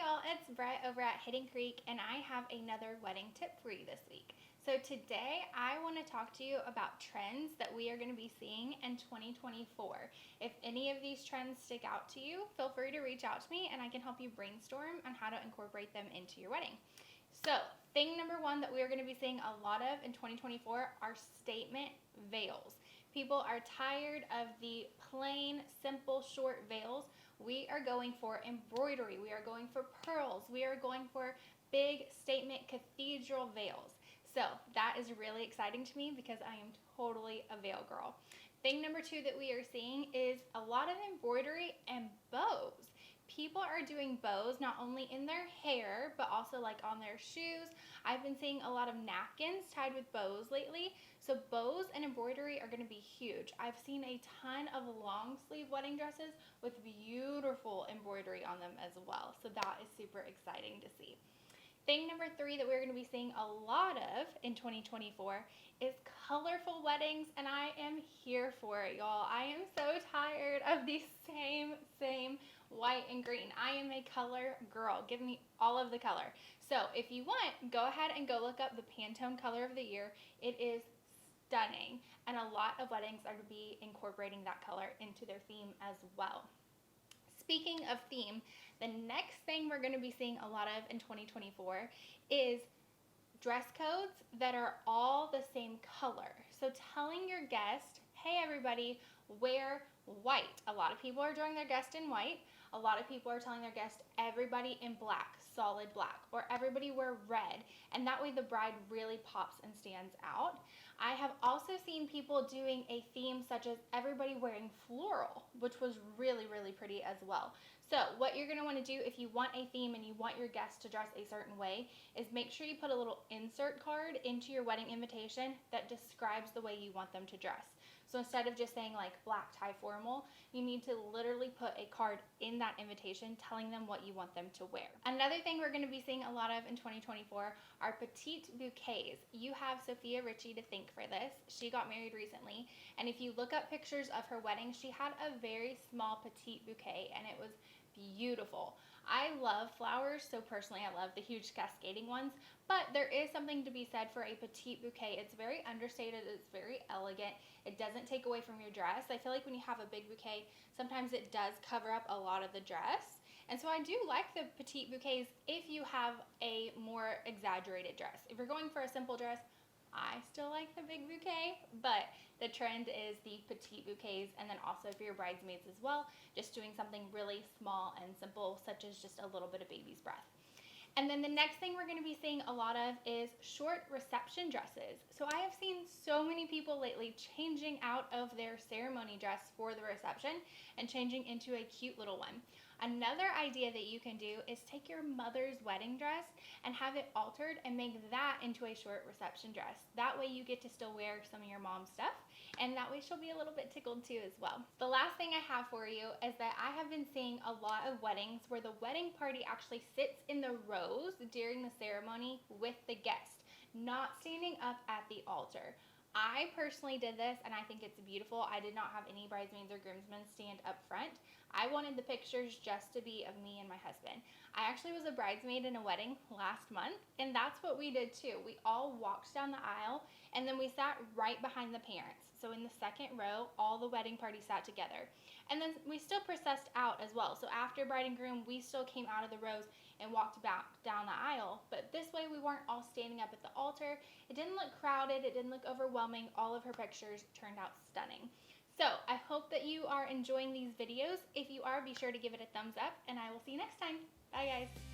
y'all, it's Brett over at Hidden Creek, and I have another wedding tip for you this week. So today I want to talk to you about trends that we are going to be seeing in 2024. If any of these trends stick out to you, feel free to reach out to me and I can help you brainstorm on how to incorporate them into your wedding. So thing number one that we are going to be seeing a lot of in 2024 are statement veils. People are tired of the plain, simple, short veils. We are going for embroidery. We are going for pearls. We are going for big statement cathedral veils. So that is really exciting to me because I am totally a veil girl. Thing number two that we are seeing is a lot of embroidery and bows. People are doing bows not only in their hair, but also like on their shoes. I've been seeing a lot of napkins tied with bows lately. So bows and embroidery are going to be huge. I've seen a ton of long sleeve wedding dresses with beautiful embroidery on them as well. So that is super exciting to see. Thing number three that we're going to be seeing a lot of in 2024 is colorful weddings, and I am here for it, y'all. I am so tired of the same white and green. I am a color girl. Give me all of the color. So if you want, go ahead and go look up the Pantone color of the year. It is stunning, and a lot of weddings are going to be incorporating that color into their theme as well. Speaking of theme, the next thing we're going to be seeing a lot of in 2024 is dress codes that are all the same color. So telling your guest, hey everybody, wear white. A lot of people are joining their guest in white. A lot of people are telling their guest everybody in black, solid black, or everybody wear red. And that way the bride really pops and stands out. I have also seen people doing a theme such as everybody wearing floral, which was really pretty as well. So what you're going to want to do if you want a theme and you want your guests to dress a certain way is make sure you put a little insert card into your wedding invitation that describes the way you want them to dress. So instead of just saying like black tie formal, you need to literally put a card in that invitation telling them what you want them to wear. Another thing we're going to be seeing a lot of in 2024 are petite bouquets. You have Sophia Richie to thank for this. She got married recently, and if you look up pictures of her wedding, she had a very small petite bouquet, and it was beautiful. I love flowers, so personally I love the huge cascading ones, but there is something to be said for a petite bouquet. It's very understated, it's very elegant, it doesn't take away from your dress. I feel like when you have a big bouquet, sometimes it does cover up a lot of the dress, and so I do like the petite bouquets if you have a more exaggerated dress. If you're going for a simple dress, I still like the big bouquet, but the trend is the petite bouquets, and then also for your bridesmaids as well, just doing something really small and simple, such as just a little bit of baby's breath. And then the next thing we're going to be seeing a lot of is short reception dresses. So I have seen so many people lately changing out of their ceremony dress for the reception and changing into a cute little one. Another idea that you can do is take your mother's wedding dress and have it altered and make that into a short reception dress. That way you get to still wear some of your mom's stuff, and that way she'll be a little bit tickled too as well. The last thing I have for you is that I have been seeing a lot of weddings where the wedding party actually sits in the rows during the ceremony with the guest, not standing up at the altar. I personally did this, and I think it's beautiful. I did not have any bridesmaids or groomsmen stand up front. I wanted the pictures just to be of me and my husband. I actually was a bridesmaid in a wedding last month, and that's what we did too. We all walked down the aisle, and then we sat right behind the parents. So in the second row, all the wedding party sat together. And then we still processed out as well. So after bride and groom, we still came out of the rows and walked back down the aisle. But this way we weren't all standing up at the altar. It didn't look crowded. It didn't look overwhelming. All of her pictures turned out stunning. So I hope that you are enjoying these videos. If you are, be sure to give it a thumbs up, and I will see you next time. Bye guys.